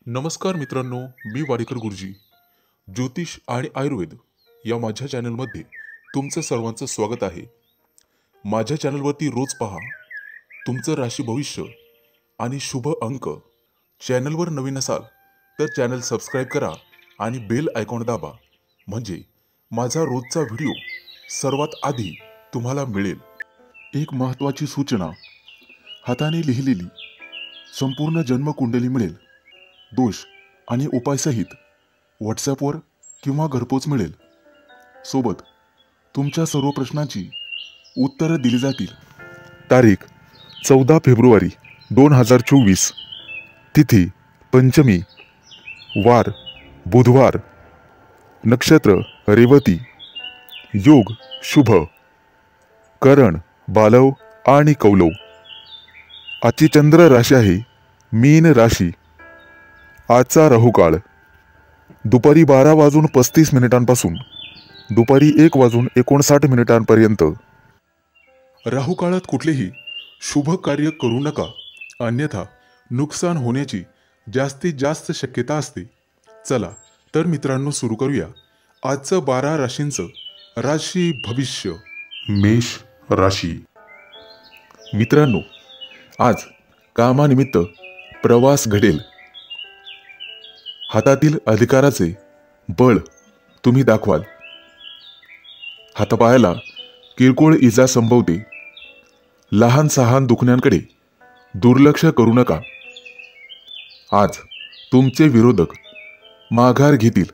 नमस्कार मित्रांनो, मी वाडेकर गुरुजी. ज्योतिष आणि आयुर्वेद या माझ्या चॅनलमध्ये तुमचं सर्वांचं स्वागत आहे. माझ्या चॅनलवरती रोज पहा तुमचं राशी भविष्य आणि शुभ अंक. चॅनलवर नवीन असाल तर चॅनल सबस्क्राईब करा आणि बेल आयकॉन दाबा, म्हणजे माझा रोजचा व्हिडिओ सर्वात आधी तुम्हाला मिळेल. एक महत्त्वाची सूचना: हाताने लिहिलेली संपूर्ण जन्मकुंडली मिळेल. दोष आणि उपायसहित व्हॉट्सॲपवर किंवा घरपोच मिळेल. सोबत तुमच्या सर्व प्रश्नांची उत्तरं दिली जातील. तारीख 14 फेब्रुवारी 2024. तिथी पंचमी, वार बुधवार, नक्षत्र रेवती, योग शुभ, करण बालव आणि कौलव. आजची चंद्र राशी आहे मीन राशी. आजचा राहुकाळ दुपारी 12:35 दुपारी 1:59 राहुकाळात कुठलेही शुभ कार्य करू नका, अन्यथा नुकसान होण्याची जास्तीत जास्त शक्यता असते. चला तर मित्रांनो, सुरू करूया आजचं 12 राशींचं राशी भविष्य. मेष राशी. मित्रांनो, आज कामानिमित्त प्रवास घडेल. हातातील अधिकाराचे बळ तुम्ही दाखवाल. हातापायाला किरकोळ इजा संभवते. लहान सहान दुखण्यांकडे दुर्लक्ष करू नका. आज तुमचे विरोधक माघार घेतील.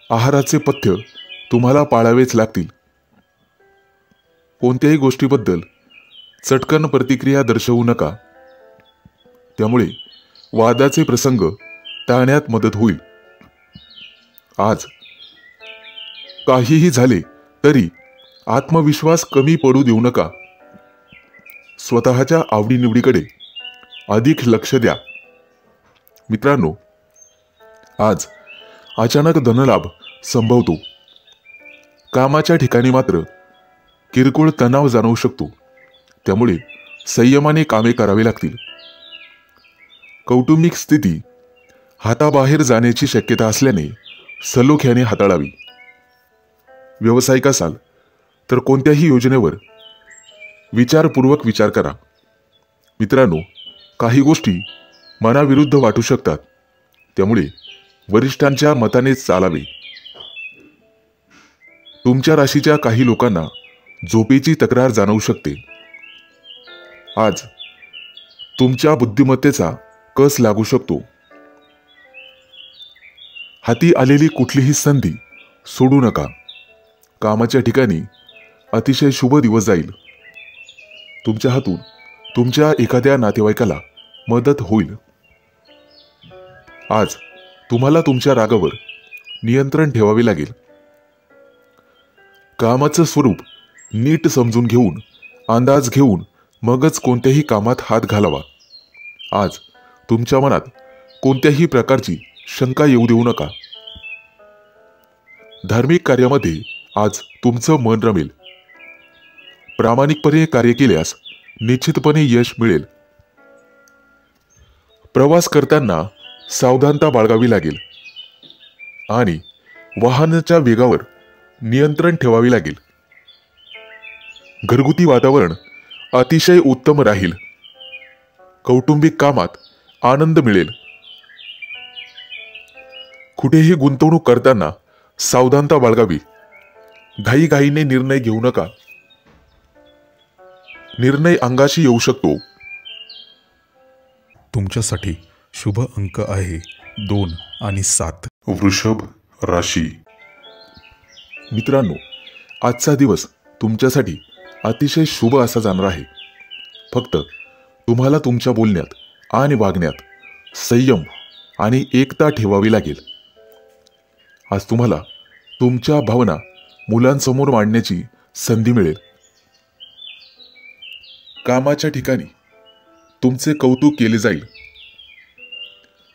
आहाराचे पथ्य तुम्हाला पाळावेच लागतील. कोणत्याही गोष्टीबद्दल चटकन प्रतिक्रिया दर्शवू नका, त्यामुळे वादाचे प्रसंग टाळण्यात मदत होईल. आज काहीही झाले तरी आत्मविश्वास कमी पडू देऊ नका. स्वतःच्या आवडीनिवडीकडे अधिक लक्ष द्या. मित्रांनो, आज अचानक धनलाभ संभवतो. कामाच्या ठिकाणी मात्र किरकोळ तणाव जाणवू शकतो, त्यामुळे संयमाने कामे करावी लागतील. कौटुंबिक स्थिती हाताबाहेर जाण्याची शक्यता असल्याने सलोख्याने हाताळावी. व्यावसायिक असाल तर कोणत्याही योजनेवर विचारपूर्वक विचार करा. मित्रांनो, काही गोष्टी मनाविरुद्ध वाटू शकतात, त्यामुळे वरिष्ठांच्या मताने चालावे. तुमच्या राशीच्या काही लोकांना झोपेची तक्रार जाणवू शकते. आज तुमच्या बुद्धिमत्तेचा कस लागू शकतो. हाती आलेली कुठलीही संधी सोडू नका. कामाच्या ठिकाणी अतिशय शुभ दिवस जाईल. तुमच्या हातून तुमच्या एखाद्या नातेवाईकाला मदत होईल. आज तुम्हाला तुमच्या रागावर नियंत्रण ठेवावे लागेल. कामाचं स्वरूप नीट समजून घेऊन, अंदाज घेऊन मगच कोणत्याही कामात हात घालावा. आज तुमच्या मनात कोणत्याही प्रकारची शंका येऊ देऊ नका. धार्मिक कार्यामध्ये आज तुमचं मन रमेल. प्रामाणिकपणे कार्य केल्यास निश्चितपणे यश मिळेल. प्रवास करताना सावधानता बाळगावी लागेल आणि वाहनाच्या वेगावर नियंत्रण ठेवावे लागेल. घरगुती वातावरण अतिशय उत्तम राहील. कौटुंबिक कामात आनंद मिळेल. कुठेही गुंतवणूक करताना सावधानता बाळगावी. घाईघाईने निर्णय घेऊ नका. निर्णय अंगाशी येऊ शकतो. तुमच्यासाठी शुभ अंक आहे 2 आणि 7. वृषभ राशी. मित्रांनो, आजचा दिवस तुमच्यासाठी अतिशय शुभ असा जाणार आहे. फक्त तुम्हाला तुमच्या बोलण्यात आणि वागण्यात संयम आणि एकता ठेवावी लागेल. आज तुम्हाला तुमच्या भावना मुलांसमोर मांडण्याची संधी मिळेल. कामाच्या ठिकाणी तुमचे कौतुक केले जाईल.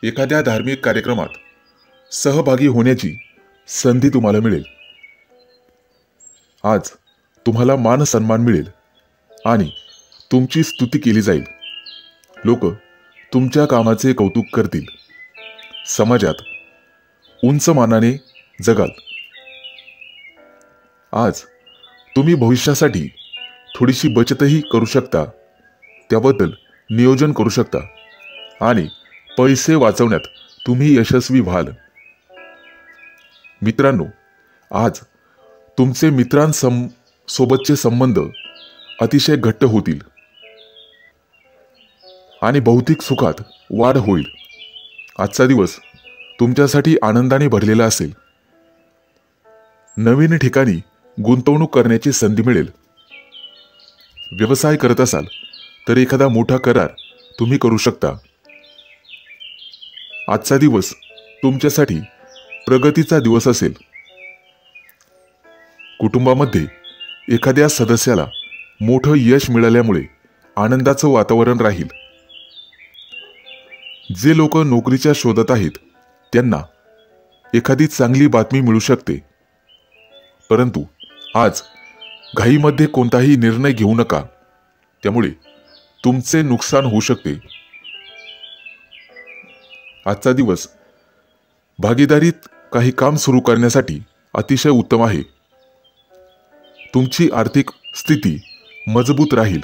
एखाद्या धार्मिक कार्यक्रमात सहभागी होण्याची संधी तुम्हाला मिळेल. आज तुम्हाला मान सन्मान मिळेल आणि तुमची स्तुती केली जाईल. लोक तुमच्या कामाचे कौतुक करतील. समाजात उंच मानाने जगाल. आज तुम्ही भविष्यासाठी थोडीशी बचतही करू शकता. त्याबद्दल नियोजन करू शकता आणि पैसे वाचवण्यात तुम्ही यशस्वी व्हाल. मित्रांनो, आज तुमचे मित्रांसोबतचे संबंध अतिशय घट्ट होतील आणि भौतिक सुखात वाढ होईल. आजचा दिवस तुमच्यासाठी आनंदाने भरलेला असेल. नवीन ठिकाणी गुंतवणूक करण्याची संधी मिळेल. व्यवसाय करत असाल तर एखादा मोठा करार तुम्ही करू शकता. आजचा दिवस तुमच्यासाठी प्रगतीचा दिवस असेल. कुटुंबामध्ये एखाद्या सदस्याला मोठं यश मिळाल्यामुळे आनंदाचं वातावरण राहील. जे लोक नोकरीच्या शोधात आहेत त्यांना एखादी चांगली बातमी मिळू शकते. परंतु आज घाईमध्ये कोणताही निर्णय घेऊ नका, त्यामुळे तुमचे नुकसान होऊ शकते. आजचा दिवस भागीदारीत काही काम सुरू करण्यासाठी अतिशय उत्तम आहे. तुमची आर्थिक स्थिती मजबूत राहील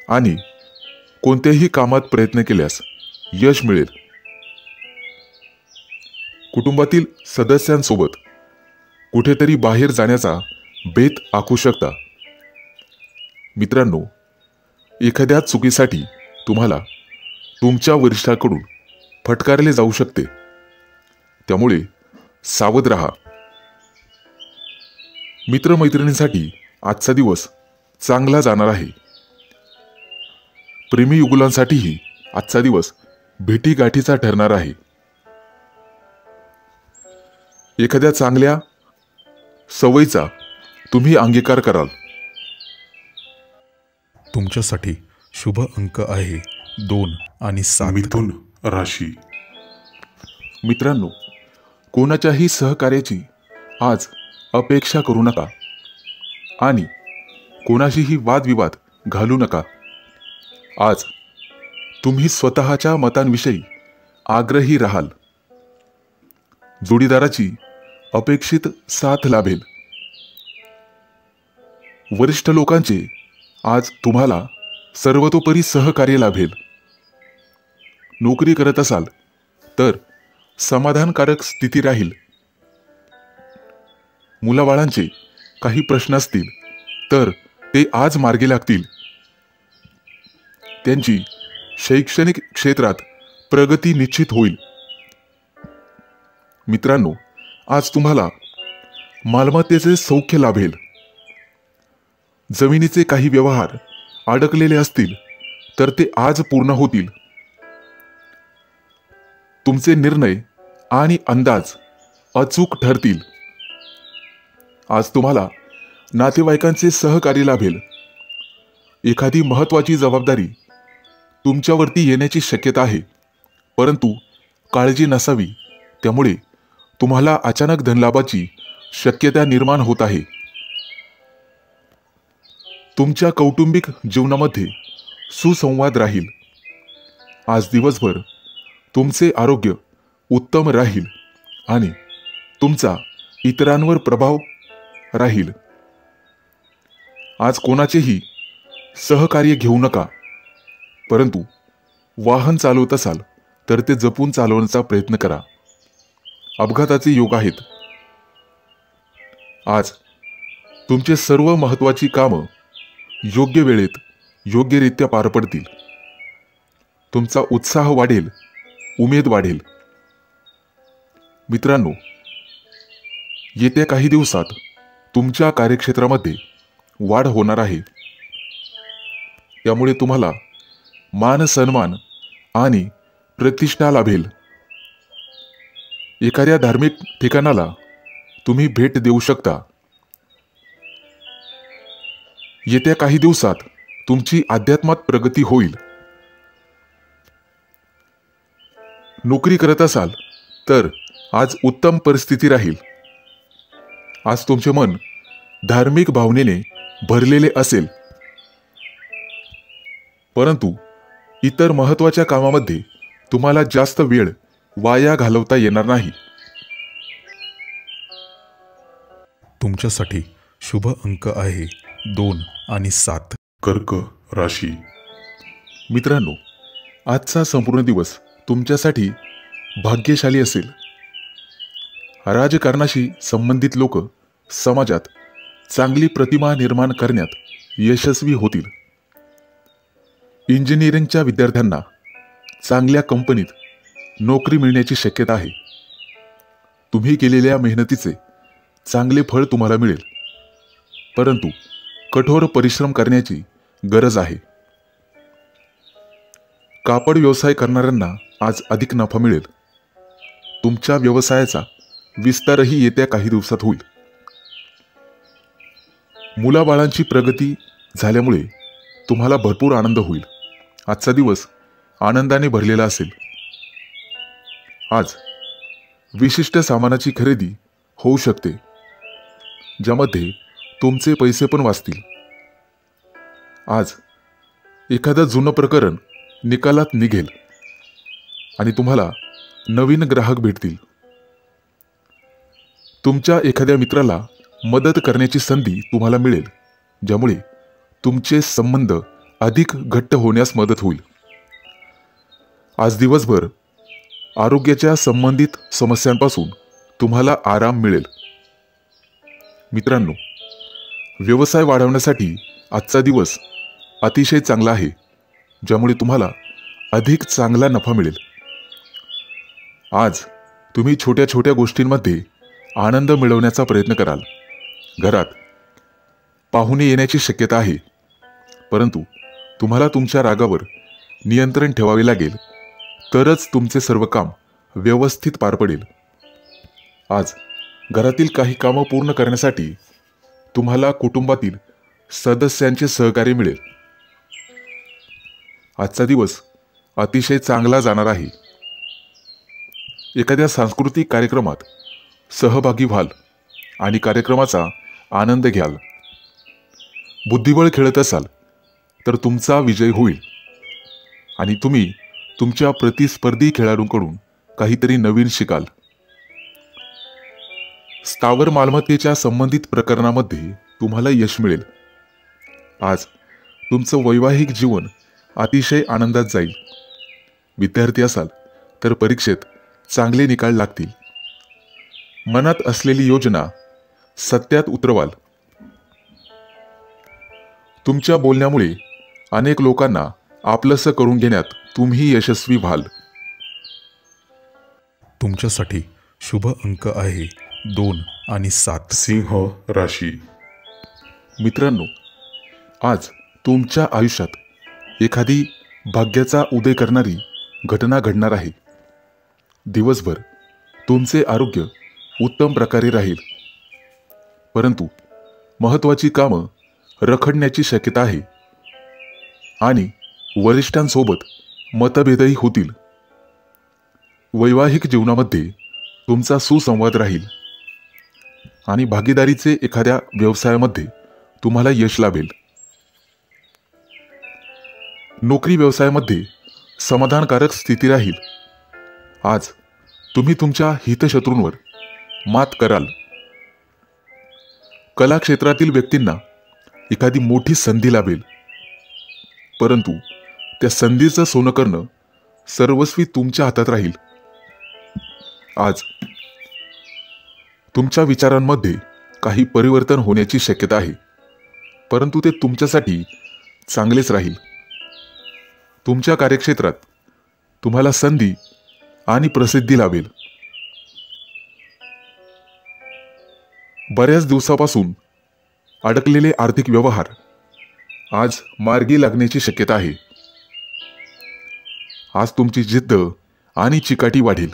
आणि कोणत्याही कामात प्रयत्न केल्यास यश मिळेल. कुटुंबातील सदस्यांसोबत कुठेतरी बाहेर जाण्याचा बेत आखू शकता. मित्रांनो, एखाद्या चुकीसाठी तुम्हाला तुमच्या वरिष्ठाकडून फटकारले जाऊ शकते, त्यामुळे सावध राहा. मित्रमैत्रिणींसाठी आजचा दिवस चांगला जाणार आहे. प्रेमी युगुलांसाठीही आजचा दिवस भेटीगाठीचा ठरणार आहे. एखाद्या चांगल्या सवयीचा तुम्ही अंगीकार कराल. तुमच्यासाठी शुभ अंक आहे 2 आणि 7. मिथुन राशी. मित्रांनो, कोणाच्याही सहकार्याची आज अपेक्षा करू नका आणि कोणाशीही वादविवाद घालू नका. आज तुम्ही स्वतःच्या मतांविषयी आग्रही राहाल. जोडीदाराची अपेक्षित साथ लाभेल. वरिष्ठ लोकांचे आज तुम्हाला सर्वतोपरी सहकार्य लाभेल. नोकरी करत असाल तर समाधानकारक स्थिती राहील. मुलाबाळांचे काही प्रश्न असतील तर ते आज मार्गी लागतील. त्यांची शैक्षणिक क्षेत्रात प्रगती निश्चित होईल. मित्रांनो, आज तुम्हाला मालमत्तेचे सौख्य लाभेल. जमिनीचे काही व्यवहार अडकलेले असतील तर ते आज पूर्ण होतील. तुमचे निर्णय आणि अंदाज अचूक ठरतील. आज तुम्हाला नातेवाईकांचे सहकार्य लाभेल. एखादी महत्त्वाची जबाबदारी तुमच्यावरती येण्याची शक्यता आहे, परंतु काळजी नसावी. त्यामुळे तुम्हाला अचानक धनलाभाची शक्यता निर्माण होत आहे. तुमच्या कौटुंबिक जीवनामध्ये सुसंवाद राहील. आज दिवसभर तुमचे आरोग्य उत्तम राहील आणि तुमचा इतरांवर प्रभाव राहील. आज कोणाचेही सहकार्य घेऊ नका, परंतु वाहन चालवत असाल तर ते जपून चालवण्याचा प्रयत्न करा. अपघाताचे योग आहेत. आज तुमचे सर्व महत्त्वाची कामं योग्य वेळेत योग्यरित्या पार पडतील. तुमचा उत्साह वाढेल, उमेद वाढेल. मित्रांनो, येत्या काही दिवसात तुमच्या कार्यक्षेत्रामध्ये वाढ होणार आहे. त्यामुळे तुम्हाला मान सन्मान आणि प्रतिष्ठा लाभेल. एखाद्या धार्मिक ठिकाणाला तुम्ही भेट देऊ शकता. येत्या काही दिवसात तुमची अध्यात्मात प्रगती होईल. नोकरी करत असाल तर आज उत्तम परिस्थिती राहील. आज तुमचे मन धार्मिक भावनेने भरलेले असेल, परंतु इतर महत्त्वाच्या कामामध्ये तुम्हाला जास्त वेळ वाया घालवता येणार नाही. तुमच्यासाठी शुभ अंक आहे 2 आणि 7. कर्क राशी. मित्रांनो, आजचा संपूर्ण दिवस तुमच्यासाठी भाग्यशाली असेल. राजकारणाशी संबंधित लोक समाजात चांगली प्रतिमा निर्माण करण्यात यशस्वी होतील. इंजिनिअरिंगच्या विद्यार्थ्यांना चांगल्या कंपनीत नोकरी मिळण्याची शक्यता आहे. तुम्ही केलेल्या मेहनतीचे चांगले फळ तुम्हाला मिळेल, परंतु कठोर परिश्रम करण्याची गरज आहे. कापड व्यवसाय करणाऱ्यांना आज अधिक नफा मिळेल. तुमच्या व्यवसायाचा विस्तारही येत्या काही दिवसात होईल. मुलाबाळांची प्रगती झाल्यामुळे तुम्हाला भरपूर आनंद होईल. आजचा दिवस आनंदाने भरलेला असेल. आज विशिष्ट सामानाची खरेदी होऊ शकते, ज्यामध्ये तुमचे पैसे पण वाचतील. आज एखादं जुनं प्रकरण निकालात निघेल आणि तुम्हाला नवीन ग्राहक भेटतील. तुमच्या एखाद्या मित्राला मदत करण्याची संधी तुम्हाला मिळेल, ज्यामुळे तुमचे संबंध अधिक घट्ट होण्यास मदत होईल. आज दिवसभर आरोग्याच्या संबंधित समस्यांपासून तुम्हाला आराम मिळेल. मित्रांनो, व्यवसाय वाढवण्यासाठी आजचा दिवस अतिशय चांगला आहे, ज्यामुळे तुम्हाला अधिक चांगला नफा मिळेल. आज तुम्ही छोट्या छोट्या गोष्टींमध्ये आनंद मिळवण्याचा प्रयत्न कराल. घरात पाहुणे येण्याची शक्यता आहे, परंतु तुम्हाला तुमच्या रागावर नियंत्रण ठेवावे लागेल, तरच तुमचे सर्व काम व्यवस्थित पार पडेल. आज घरातील काही कामं पूर्ण करण्यासाठी तुम्हाला कुटुंबातील सदस्यांचे सहकार्य मिळेल. आजचा दिवस अतिशय चांगला जाणार आहे. एखाद्या सांस्कृतिक कार्यक्रमात सहभागी व्हाल आणि कार्यक्रमाचा आनंद घ्याल. बुद्धिबळ खेळत असाल तर तुमचा विजय होईल आणि तुम्ही तुमच्या प्रतिस्पर्धी खेळाडूंकडून काहीतरी नवीन शिकाल. स्थावर मालमत्तेच्या संबंधित प्रकरणामध्ये तुम्हाला यश मिळेल. आज तुमचं वैवाहिक जीवन अतिशय आनंदात जाईल. विद्यार्थी असाल तर परीक्षेत चांगले निकाल लागतील. मनात असलेली योजना सत्यात उतरवाल. तुमच्या बोलण्यामुळे अनेक लोकांना आपलंसं करून घेण्यात तुम्ही यशस्वी व्हाल. तुमच्यासाठी शुभ अंक आहे 2 आणि 7. सिंह राशी. मित्रांनो, आज तुमच्या आयुष्यात एखादी भाग्याचा उदय करणारी घटना घडणार आहे. दिवसभर तुमचे आरोग्य उत्तम प्रकारे राहील, परंतु महत्त्वाची कामं रखडण्याची शक्यता आहे आणि वरिष्ठांसोबत मतभेदही होतील. वैवाहिक जीवनामध्ये तुमचा सुसंवाद राहील आणि भागीदारीचे एखाद्या व्यवसायामध्ये तुम्हाला यश लाभेल. नोकरी व्यवसायामध्ये समाधानकारक स्थिती राहील. आज तुम्ही तुमच्या हितशत्रूंवर मात कराल. कला क्षेत्रातील व्यक्तींना एखादी मोठी संधी लाभेल, परंतु त्या संधीचं सोनं करणं सर्वस्वी तुमच्या हातात राहील. आज तुमच्या विचारांमध्ये काही परिवर्तन होण्याची शक्यता आहे, परंतु ते तुमच्यासाठी चांगलेच राहील. तुमच्या कार्यक्षेत्रात तुम्हाला संधी आणि प्रसिद्धी लाभेल. बऱ्याच दिवसापासून अडकलेले आर्थिक व्यवहार आज मार्गी लागण्याची शक्यता आहे. आज तुमची जिद्द आणि चिकाटी वाढेल.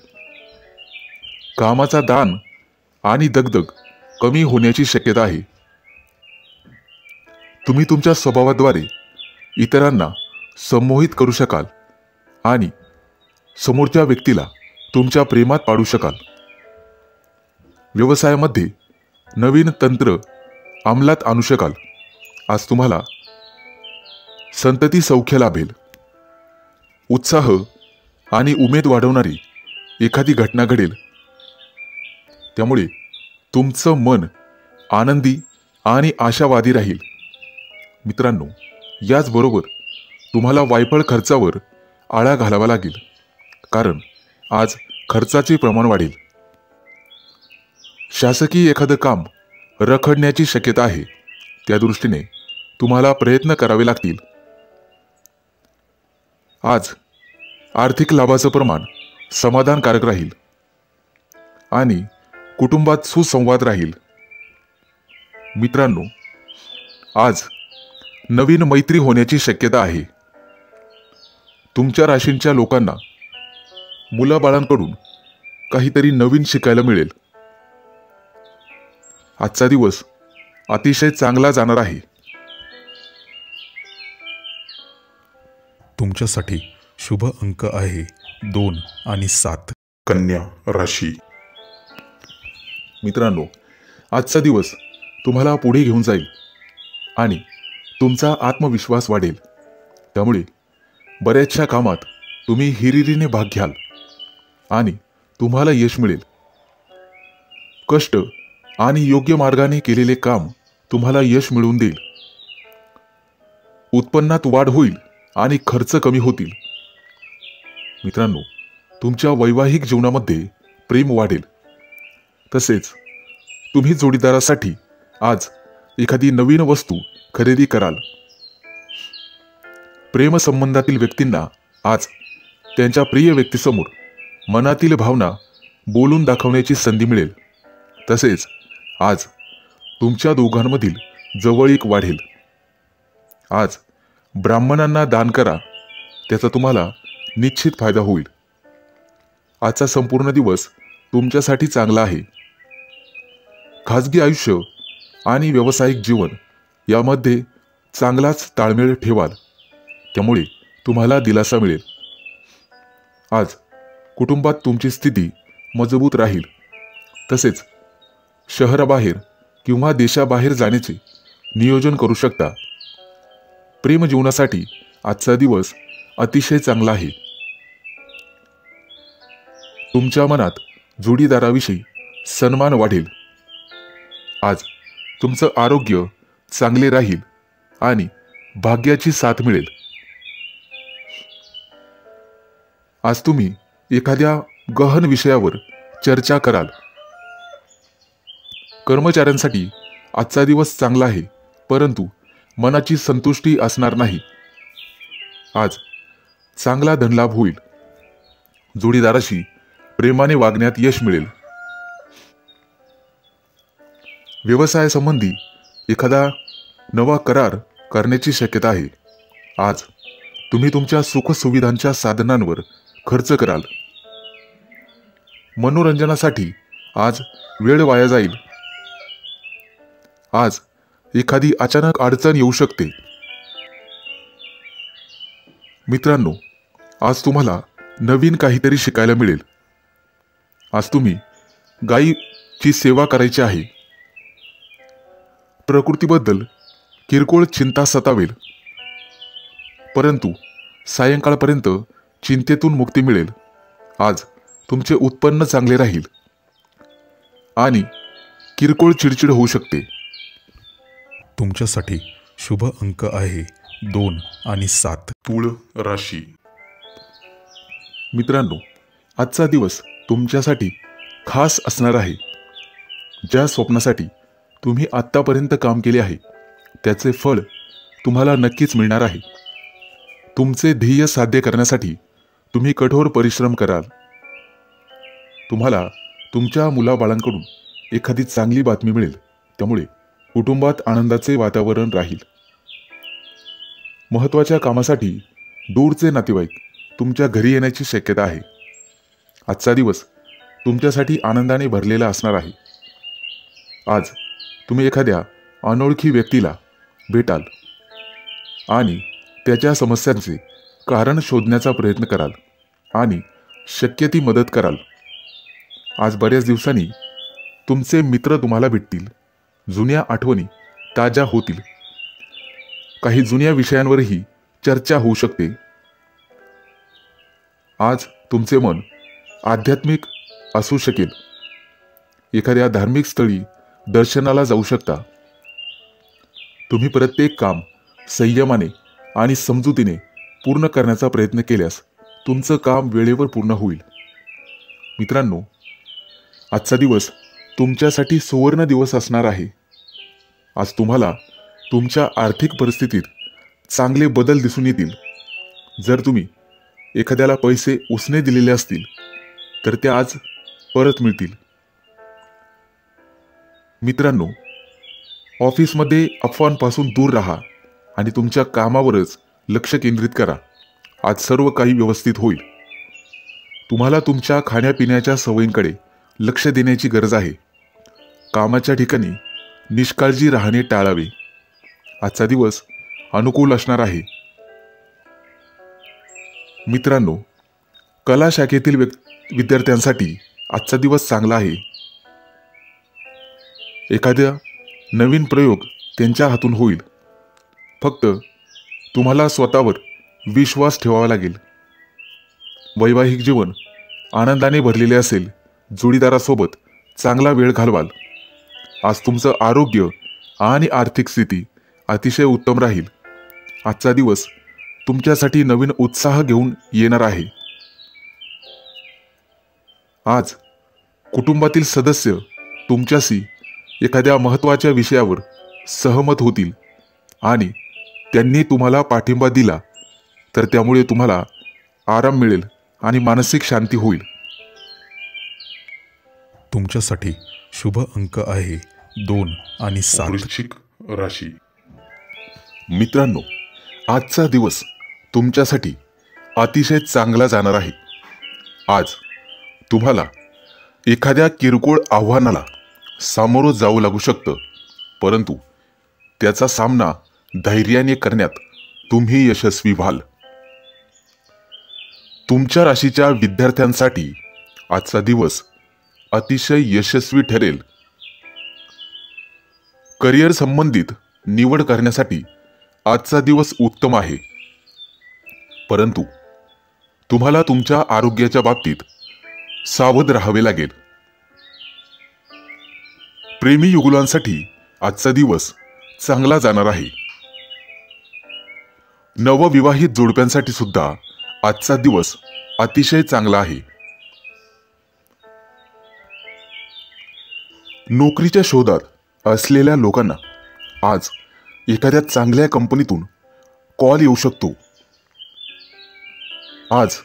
कामाचा दान आणि दगदग कमी होण्याची शक्यता आहे. तुम्ही तुमच्या स्वभावाद्वारे इतरांना संमोहित करू शकाल आणि समोरच्या व्यक्तीला तुमच्या प्रेमात पाडू शकाल. व्यवसायामध्ये नवीन तंत्र अंमलात आणू शकाल. आज तुम्हाला संतती सौख्य लाभेल. उत्साह आणि उमेद वाढवणारी एखादी घटना घडेल. त्यामुळे तुमचं मन आनंदी आणि आशावादी राहील. मित्रांनो, याचबरोबर तुम्हाला वायफळ खर्चावर आळा घालावा लागेल, कारण आज खर्चाचे प्रमाण वाढेल. शासकीय एखादं काम रखडण्याची शक्यता आहे. त्या दृष्टीने तुम्हाला प्रयत्न करावे लागतील. आज आर्थिक लाभाचं प्रमाण समाधानकारक राहील आणि कुटुंबात सुसंवाद राहील. मित्रांनो, आज नवीन मैत्री होण्याची शक्यता आहे. तुमच्या राशींच्या लोकांना मुलाबाळांकडून काहीतरी नवीन शिकायला मिळेल. आजचा दिवस अतिशय चांगला जाणार आहे. तुमच्यासाठी शुभ अंक आहे 2 आणि 7. कन्या राशी. मित्रांनो, आजचा दिवस तुम्हाला पुढे घेऊन जाईल आणि तुमचा आत्मविश्वास वाढेल. त्यामुळे बऱ्याचशा कामात तुम्ही हिरिरीने भाग घ्याल आणि तुम्हाला यश मिळेल. कष्ट आणि योग्य मार्गाने केलेले काम तुम्हाला यश मिळवून देईल. उत्पन्नात वाढ होईल आणि खर्च कमी होतील. मित्रांनो, तुमच्या वैवाहिक जीवनामध्ये प्रेम वाढेल. तसेच तुम्ही जोडीदारासाठी आज एखादी नवीन वस्तू खरेदी कराल. प्रेमसंबंधातील व्यक्तींना आज त्यांच्या प्रिय व्यक्तीसमोर मनातील भावना बोलून दाखवण्याची संधी मिळेल. तसेच आज तुमच्या दोघांमधील जवळीक वाढेल. आज ब्राह्मणांना दान करा, त्याचा तुम्हाला निश्चित फायदा होईल. आजचा संपूर्ण दिवस तुमच्यासाठी चांगला आहे. खाजगी आयुष्य आणि व्यावसायिक जीवन यामध्ये चांगलाच ताळमेळ ठेवाल. त्यामुळे तुम्हाला दिलासा मिळेल. आज कुटुंबात तुमची स्थिती मजबूत राहील. तसेच शहराबाहेर किंवा देशाबाहेर जाण्याचे नियोजन करू शकता. प्रेमजीवनासाठी आजचा दिवस अतिशय चांगला आहे. तुमच्या मनात जोडीदाराविषयी सन्मान वाढेल. आज तुमचं आरोग्य चांगले राहील आणि भाग्याची साथ मिळेल. आज तुम्ही एखाद्या गहन विषयावर चर्चा कराल. कर्मचाऱ्यांसाठी आजचा दिवस चांगला आहे, परंतु मनाची संतुष्टी असणार नाही. आज चांगला धनलाभ होईल. जोडीदाराशी प्रेमाने वागण्यात यश मिळेल. व्यवसायासंबंधी एखादा नवा करार करण्याची शक्यता आहे. आज तुम्ही तुमच्या सुखसुविधांच्या साधनांवर खर्च कराल. मनोरंजनासाठी आज वेळ वाया जाईल. आज एखादी अचानक अडचण येऊ शकते. मित्रांनो, आज तुम्हाला नवीन काहीतरी शिकायला मिळेल. आज तुम्ही गायीची सेवा करायची आहे. प्रकृतीबद्दल किरकोळ चिंता सतावेल, परंतु सायंकाळपर्यंत चिंतेतून मुक्ती मिळेल. आज तुमचे उत्पन्न चांगले राहील आणि किरकोळ चिडचिड होऊ शकते. तुमच्यासाठी शुभ अंक आहे 2 आणि 7. तुळ राशी. मित्रांनो, आजचा दिवस तुमच्यासाठी खास असणार आहे. ज्या स्वप्नासाठी तुम्ही आत्तापर्यंत काम केले आहे त्याचे फळ तुम्हाला नक्कीच मिळणार आहे. तुमचे ध्येय साध्य करण्यासाठी तुम्ही कठोर परिश्रम कराल. तुम्हाला तुमच्या मुलाबाळांकडून एखादी चांगली बातमी मिळेल. त्यामुळे कुटुंबात आनंदाचे वातावरण राहील. महत्त्वाच्या कामासाठी दूरचे नातेवाईक तुमच्या घरी येण्याची शक्यता आहे. आजचा दिवस तुमच्यासाठी आनंदाने भरलेला असणार आहे. आज तुम्ही एखाद्या अनोळखी व्यक्तीला भेटाल आणि त्याच्या समस्यांचे कारण शोधण्याचा प्रयत्न कराल आणि शक्य ती मदत कराल. आज बऱ्याच दिवसांनी तुमचे मित्र तुम्हाला भेटतील. जुन्या आठवणी ताज्या होतील. काही जुन्या विषयांवरही चर्चा होऊ शकते. आज तुमचे मन आध्यात्मिक असू शकेल. एखाद्या धार्मिक स्थळी दर्शनाला जाऊ शकता. तुम्ही प्रत्येक काम संयमाने आणि समजुतीने पूर्ण करण्याचा प्रयत्न केल्यास तुमचं काम वेळेवर पूर्ण होईल. मित्रांनो, आजचा दिवस तुमच्यासाठी सुवर्ण दिवस असणार आहे. आज तुम्हाला तुमच्या आर्थिक परिस्थितीत चांगले बदल दिसून येतील. जर तुम्ही एखाद्याला पैसे उसने दिलेले असतील तर ते आज परत मिळतील. मित्रांनो, ऑफिसमध्ये अफवांपासून दूर राहा आणि तुमच्या कामावरच लक्ष केंद्रित करा. आज सर्व काही व्यवस्थित होईल. तुम्हाला तुमच्या खाण्यापिण्याच्या सवयींकडे लक्ष देण्याची गरज आहे. कामाच्या ठिकाणी निष्काळजी राहणे टाळावे. आजचा दिवस अनुकूल असणार आहे. मित्रांनो, कला शाखेतील विद्यार्थ्यांसाठी आजचा दिवस चांगला आहे. एखादा नवीन प्रयोग त्यांच्या हातून होईल. फक्त तुम्हाला स्वतःवर विश्वास ठेवावा लागेल. वैवाहिक जीवन आनंदाने भरलेले असेल. जोडीदारासोबत चांगला वेळ घालवाल. आज तुमचं आरोग्य आणि आर्थिक स्थिती अतिशय उत्तम राहील. आजचा दिवस तुमच्यासाठी नवीन उत्साह घेऊन येणार आहे. आज कुटुंबातील सदस्य तुमच्याशी एखाद्या महत्त्वाच्या विषयावर सहमत होतील आणि त्यांनी तुम्हाला पाठिंबा दिला तर त्यामुळे तुम्हाला आराम मिळेल आणि मानसिक शांती होईल. तुमच्यासाठी शुभ अंक आहे 2 आणि 7. वृश्चिक राशी. मित्रांनो, आजचा दिवस तुमच्यासाठी अतिशय चांगला जाणार आहे. आज तुम्हाला एखाद्या किरकोळ आव्हानाला सामोरं जावं लागू शकतं, परंतु त्याचा सामना धैर्याने करण्यात तुम्ही यशस्वी व्हाल. तुमच्या राशीच्या विद्यार्थ्यांसाठी आजचा दिवस अतिशय यशस्वी ठरेल. करिअर संबंधित निवड करण्यासाठी आजचा दिवस उत्तम आहे, परंतु तुम्हाला तुमच्या आरोग्याच्या बाबतीत सावध राहावे लागेल. प्रेमी युगुलांसाठी आजचा दिवस चांगला जाणार आहे. नवविवाहित जोडप्यांसाठी सुद्धा आजचा दिवस अतिशय चांगला आहे. नोकरीच्या शोधात असलेल्या लोकांना आज एखाद्या चांगल्या कंपनीतून कॉल येऊ शकतो. आज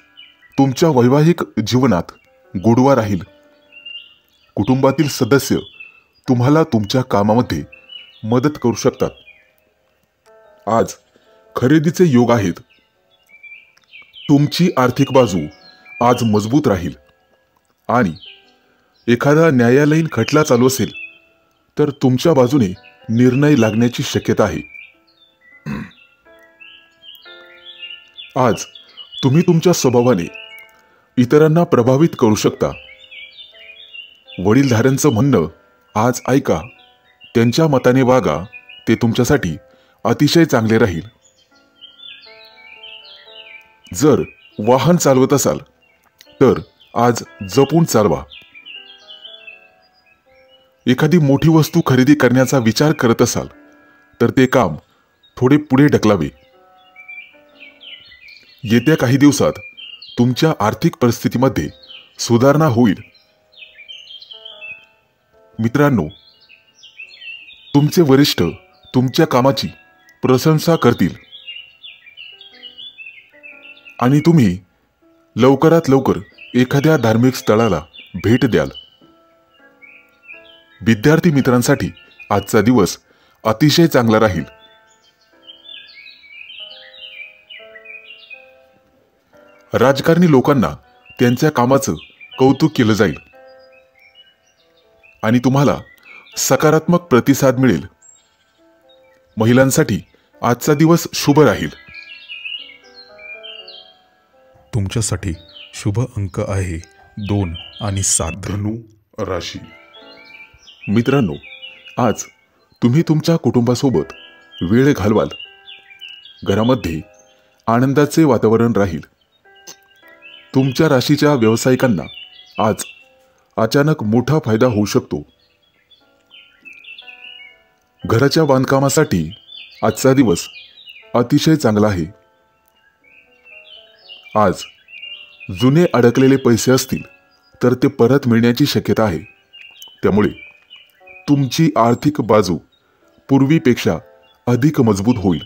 तुमच्या वैवाहिक जीवनात गोडवा राहील. कुटुंबातील सदस्य तुम्हाला तुमच्या कामामध्ये मदत करू शकतात. आज खरेदीचे योग आहेत. तुमची आर्थिक बाजू आज मजबूत राहील आणि एखादा न्यायालयीन खटला चालू असेल तर तुमच्या बाजूने निर्णय लागण्याची शक्यता आहे. आज तुम्ही तुमच्या स्वभावाने इतरांना प्रभावित करू शकता. वडीलधाऱ्यांचं म्हणणं आज ऐका. त्यांच्या मताने वागा. ते तुमच्यासाठी अतिशय चांगले राहील. जर वाहन चालवत असाल तर आज जपून चालवा. एखादी मोठी वस्तू खरेदी करण्याचा विचार करत असाल तर ते काम थोडे पुढे ढकलावे. येत्या काही दिवसात तुमच्या आर्थिक परिस्थितीमध्ये सुधारणा होईल. मित्रांनो, तुमचे वरिष्ठ तुमच्या कामाची प्रशंसा करतील आणि तुम्ही लवकरात लवकर एखाद्या धार्मिक स्थळाला भेट द्याल. विद्यार्थी मित्रांसाठी आजचा दिवस अतिशय चांगला राहील. राजकारणी लोकांना त्यांच्या कामाचं कौतुक केलं जाईल आणि तुम्हाला सकारात्मक प्रतिसाद मिळेल. महिलांसाठी आजचा दिवस शुभ राहील. तुमच्यासाठी शुभ अंक आहे 2 आणि 7. धनु राशी. मित्रांनो, आज तुम्ही तुमच्या कुटुंबासोबत वेळ घालवाल. घरामध्ये आनंदाचे वातावरण राहील. तुमच्या राशीच्या व्यावसायिकांना आज अचानक मोठा फायदा होऊ शकतो. घराच्या बांधकामासाठी आजचा दिवस अतिशय चांगला आहे. आज जुने अडकलेले पैसे असतील तर ते परत मिळण्याची शक्यता आहे. त्यामुळे तुमची आर्थिक बाजू पूर्वीपेक्षा अधिक मजबूत होईल.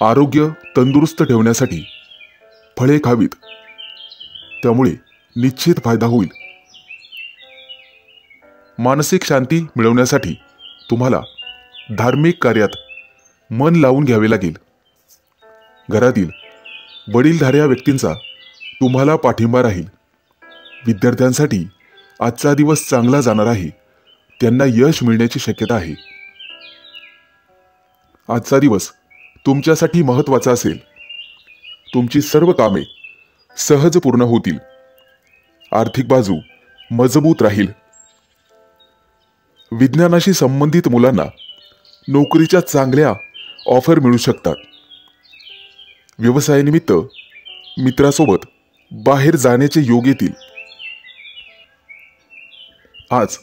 आरोग्य तंदुरुस्त ठेवण्यासाठी फळे खावीत, त्यामुळे निश्चित फायदा होईल. मानसिक शांती मिळवण्यासाठी तुम्हाला धार्मिक कार्यात मन लावून घ्यावे लागेल. घरातील वडीलधाऱ्या व्यक्तींचा तुम्हाला पाठिंबा राहील. विद्यार्थ्यांसाठी आजचा दिवस चांगला जाणार आहे. त्यांना यश मिळण्याची शक्यता आहे. आजचा दिवस तुमच्यासाठी महत्त्वाचा असेल. तुमची सर्व कामे सहज पूर्ण होतील. आर्थिक बाजू मजबूत राहील. विज्ञानाशी संबंधित मुलांना नोकरीच्या चांगल्या ऑफर मिळू शकतात. व्यवसायानिमित्त मित्रासोबत बाहेर जाण्याचे योग येतील. आज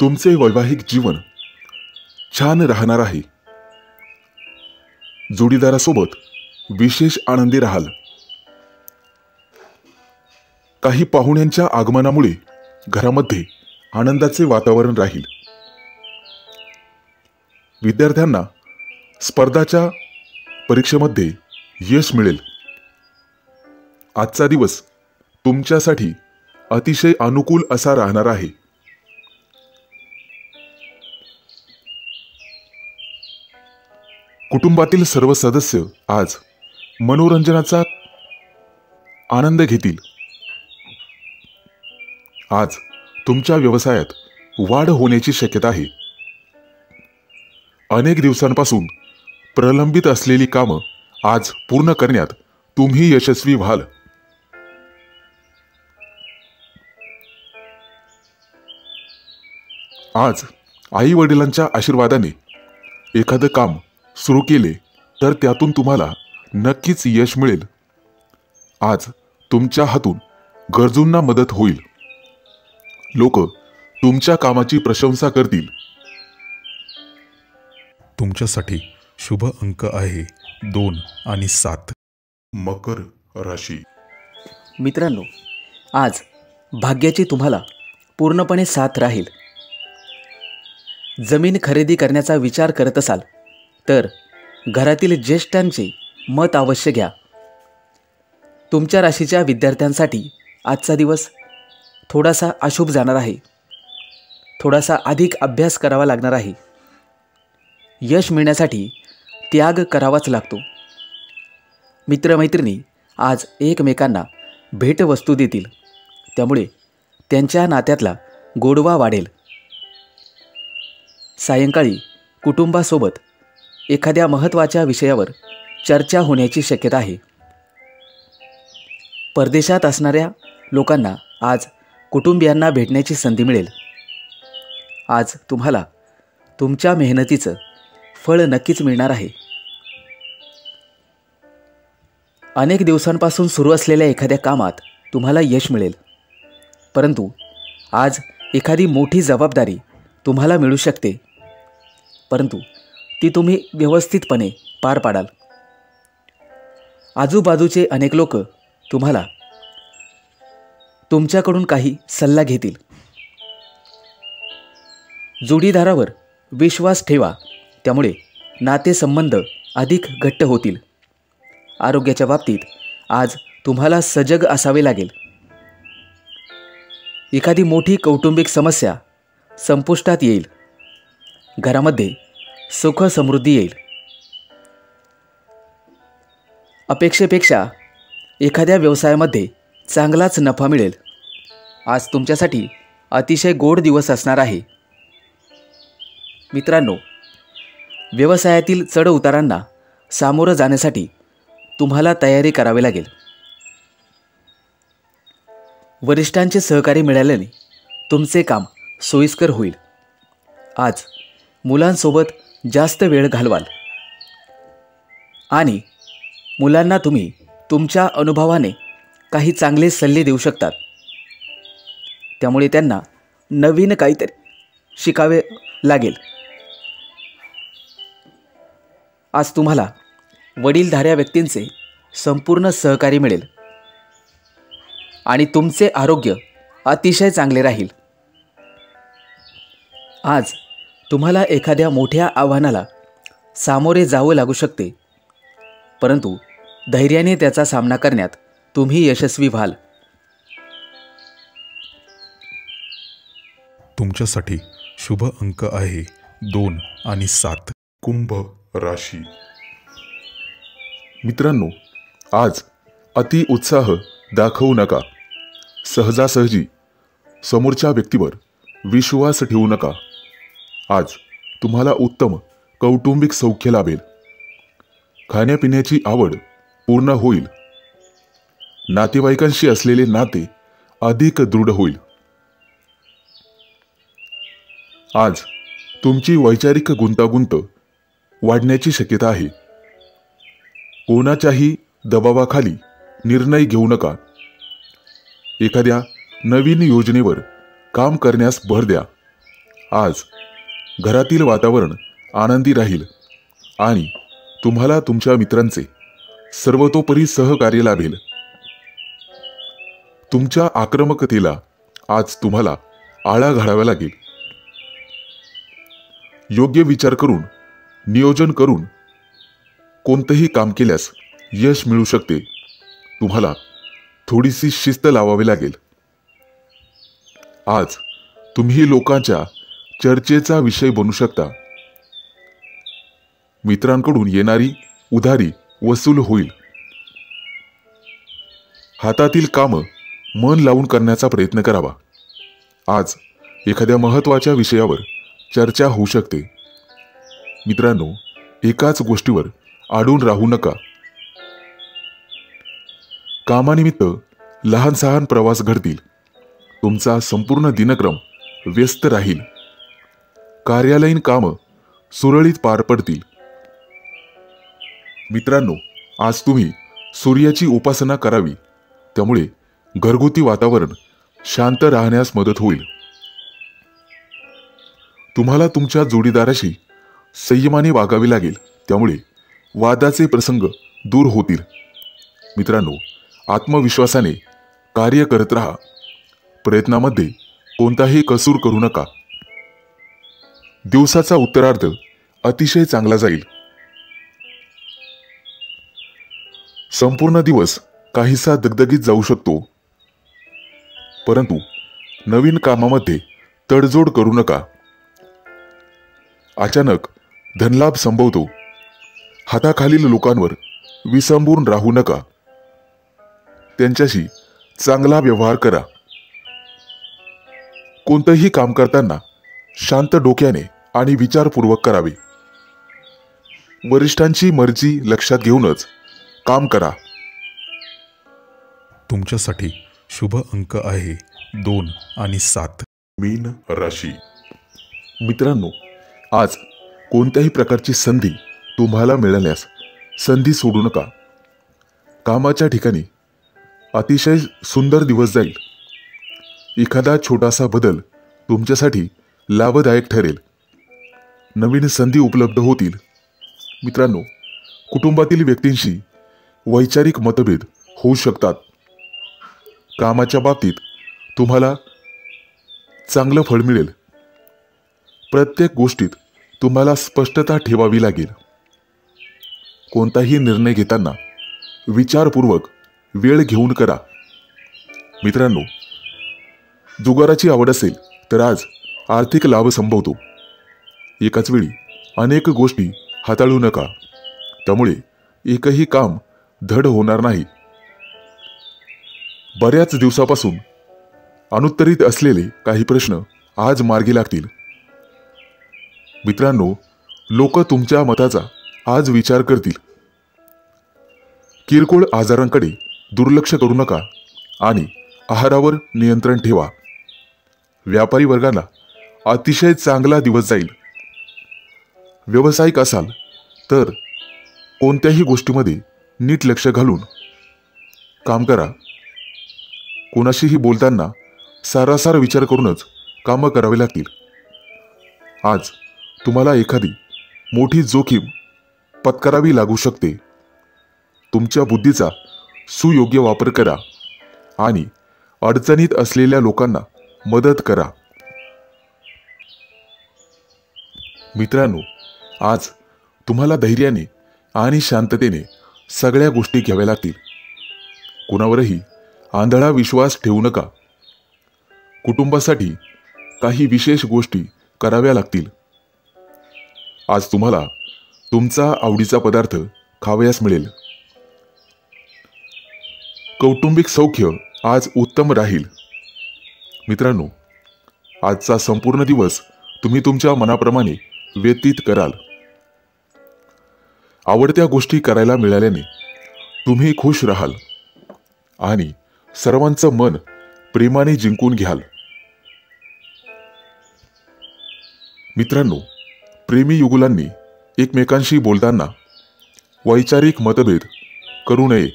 तुमचे वैवाहिक जीवन छान राहणार आहे. जोडीदारासोबत विशेष आनंदी राहाल. काही पाहुण्यांच्या आगमनामुळे घरामध्ये आनंदाचे वातावरण राहील. विद्यार्थ्यांना स्पर्धाच्या परीक्षेमध्ये यश मिळेल. आजचा दिवस तुमच्यासाठी अतिशय अनुकूल असा राहणार आहे. कुटुंबातील सर्व सदस्य आज मनोरंजनाचा आनंद घेतील. आज तुमच्या व्यवसायात वाढ होण्याची शक्यता आहे. अनेक दिवसांपासून प्रलंबित असलेली कामं आज पूर्ण करण्यात तुम्ही यशस्वी व्हाल. आज आई वडिलांच्या आशीर्वादाने एखादं काम सुरू केले तर त्यातून तुम्हाला नक्कीच यश मिळेल. आज तुमच्या हातून गरजूंना मदत होईल. लोक तुमच्या कामाची प्रशंसा करतील. तुमच्यासाठी शुभ अंक आहे 2 आणि 7. मकर राशी. मित्रांनो, आज भाग्याची तुम्हाला पूर्णपणे साथ राहील. जमीन खरेदी करण्याचा विचार करत असाल तर घरातील ज्येष्ठांचे मत अवश्य घ्या. तुमच्या राशीच्या विद्यार्थ्यांसाठी आजचा दिवस थोडासा अशुभ जाणार आहे. थोडासा अधिक अभ्यास करावा लागणार आहे. यश मिळण्यासाठी त्याग करावाच लागतो. मित्रमैत्रिणी आज एकमेकांना भेटवस्तू देतील. त्यामुळे त्यांच्या नात्यातला गोडवा वाढेल. सायंकाळी कुटुंबासोबत एखाद्या महत्त्वाच्या विषयावर चर्चा होण्याची शक्यता आहे. परदेशात असणाऱ्या लोकांना आज कुटुंबियांना भेटण्याची संधी मिळेल. आज तुम्हाला तुमच्या मेहनतीचं फळ नक्कीच मिळणार आहे. अनेक दिवसांपासून सुरू असलेल्या एखाद्या कामात तुम्हाला यश मिळेल. परंतु आज एखादी मोठी जबाबदारी तुम्हाला मिळू शकते. परंतु ती तुम्ही व्यवस्थितपणे पार पाडाल. आजूबाजूचे अनेक लोक तुम्हाला तुमच्याकडून काही सल्ला घेतील. जोडीदारावर विश्वास ठेवा. त्यामुळे नातेसंबंध अधिक घट्ट होतील. आरोग्याच्या बाबतीत आज तुम्हाला सजग असावे लागेल. एखादी मोठी कौटुंबिक समस्या संपुष्टात येईल. घरामध्ये सुख समृद्धी येईल. अपेक्षेपेक्षा एखाद्या व्यवसायामध्ये चांगलाच नफा मिळेल. आज तुमच्यासाठी अतिशय गोड दिवस असणार आहे. मित्रांनो, व्यवसायातील चढउतारांना सामोरं जाण्यासाठी तुम्हाला तयारी करावी लागेल. वरिष्ठांचे सहकार्य मिळाल्याने तुमचे काम सोयीस्कर होईल. आज मुलांसोबत जास्त वेळ घालवाल आणि मुलांना तुम्ही तुमच्या अनुभवाने काही चांगले सल्ले देऊ शकतात. त्यामुळे त्यांना नवीन काहीतरी शिकावे लागेल. आज तुम्हाला वडीलधाऱ्या व्यक्तींचे संपूर्ण सहकार्य मिळेल आणि तुमचे आरोग्य अतिशय चांगले राहील. आज तुम्हाला एखाद्या मोठ्या आव्हानाला सामोरे जावं लागू शकते, परंतु धैर्याने त्याचा सामना करण्यात तुम्ही यशस्वी व्हाल. तुमच्यासाठी शुभ अंक आहे 2 आणि 7. कुंभ राशी. मित्रांनो, आज अति उत्साह दाखवू नका. सहजासहजी समोरच्या व्यक्तीवर विश्वास ठेवू नका. आज तुम्हाला उत्तम कौटुंबिक सौख्य लाभेल. खाण्यापिण्याची आवड पूर्ण होईल. नातेवाईकांशी असलेले नाते अधिक दृढ होईल. आज तुमची वैचारिक गुंतागुंत वाढण्याची शक्यता आहे. कोणाच्याही दबावाखाली निर्णय घेऊ नका. एखाद्या नवीन योजनेवर काम करण्यास भर द्या. आज घरातील वातावरण आनंदी राहील आणि तुम्हाला तुमच्या मित्रांचे सर्वतोपरी सहकार्य लाभेल. तुमच्या आक्रमकतेला आज तुम्हाला आळा घालावा लागेल. योग्य विचार करून, नियोजन करून कोणतेही काम केल्यास यश मिळू शकते. तुम्हाला थोडीशी शिस्त लावावी लागेल. आज तुम्ही लोकांच्या चर्चेचा विषय बनू शकता. मित्रांकडून येणारी उधारी वसूल होईल. हातातील कामं मन लावून करण्याचा प्रयत्न करावा. आज एखाद्या महत्त्वाच्या विषयावर चर्चा होऊ शकते. मित्रांनो, एकाच गोष्टीवर अडून राहू नका. कामानिमित्त लहान सहान प्रवास घडतील. तुमचा संपूर्ण दिनक्रम व्यस्त राहील. कार्यालयीन कामं सुरळीत पार पडतील. मित्रांनो, आज तुम्ही सूर्याची उपासना करावी. त्यामुळे घरगुती वातावरण शांत राहण्यास मदत होईल. तुम्हाला तुमच्या जोडीदाराशी संयमाने वागावे लागेल. त्यामुळे वादाचे प्रसंग दूर होतील. मित्रांनो, आत्मविश्वासाने कार्य करत राहा. प्रयत्नामध्ये कोणताही कसूर करू नका. दिवसाचा उत्तरार्ध अतिशय चांगला जाईल. संपूर्ण दिवस काहीसा दगदगीत जाऊ शकतो, परंतु नवीन कामामध्ये तडजोड करू नका. अचानक धनलाभ संभवतो. हाताखालील लोकांवर विसंबून राहू नका. त्यांच्याशी चांगला व्यवहार करा. कोणतेही काम करताना शांत डोक्याने आणि विचारपूर्वक करावे. वरिष्ठांची मर्जी लक्षात घेऊनच काम करा. तुमच्यासाठी शुभ अंक आहे 2 आणि 7. मीन राशी. मित्रांनो, आज कोणत्याही प्रकारची संधी तुम्हाला मिळाल्यास संधी सोडू नका. कामाच्या ठिकाणी अतिशय सुंदर दिवस जाईल. एखादा छोटासा बदल तुमच्यासाठी लाभदायक ठरेल. नवीन संधी उपलब्ध होतील. मित्रांनो, कुटुंबातील व्यक्तींशी वैचारिक मतभेद होऊ शकतात. कामाच्या बाबतीत तुम्हाला चांगलं फळ मिळेल. प्रत्येक गोष्टीत तुम्हाला स्पष्टता ठेवावी लागेल. कोणताही निर्णय घेताना विचारपूर्वक वेळ घेऊन करा. मित्रांनो, जुगाराची आवड असेल तर आज आर्थिक लाभ संभवतो. एकाच वेळी अनेक गोष्टी हाताळू नका. त्यामुळे एकही काम धड होणार नाही. बऱ्याच दिवसापासून अनुत्तरित असलेले काही प्रश्न आज मार्गी लागतील. मित्रांनो, लोक तुमच्या मताचा आज विचार करतील. किरकोळ आजारांकडे दुर्लक्ष करू नका आणि आहारावर नियंत्रण ठेवा. व्यापारी वर्गाला अतिशय चांगला दिवस जाईल. व्यावसायिक असाल तर कोणत्याही गोष्टीमध्ये नीट लक्ष घालून काम करा. कोणाशीही बोलताना सारासार विचार करूनच कामं करावी लागतील. आज तुम्हाला एखादी मोठी जोखीम पत्करावी लागू शकते. तुमच्या बुद्धीचा सुयोग्य वापर करा आणि अडचणीत असलेल्या लोकांना मदत करा. मित्रांनो, आज तुम्हाला धैर्याने आणि शांततेने सगळ्या गोष्टी घ्याव्या लागतील. कुणावरही आंधळा विश्वास ठेवू नका. कुटुंबासाठी काही विशेष गोष्टी कराव्या लागतील. आज तुम्हाला तुमचा आवडीचा पदार्थ खावयास मिळेल. कौटुंबिक सौख्य आज उत्तम राहील. मित्रांनो, आजचा संपूर्ण दिवस तुम्ही तुमच्या मनाप्रमाणे व्यतीत कराल. आवडत्या गोष्टी करायला मिळाल्याने तुम्ही खुश राहाल आणि सर्वांचं मन प्रेमाने जिंकून घ्याल. मित्रांनो, प्रेमी युगुलांनी एकमेकांशी बोलताना वैचारिक मतभेद करू नये,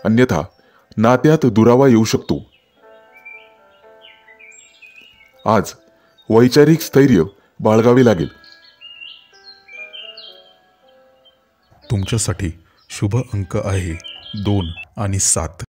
अन्यथा नात्यात दुरावा येऊ शकतो. आज वैचारिक स्थैर्य बाळगावे लागेल. तुमच्यासाठी शुभ अंक आहे 2 आणि 7.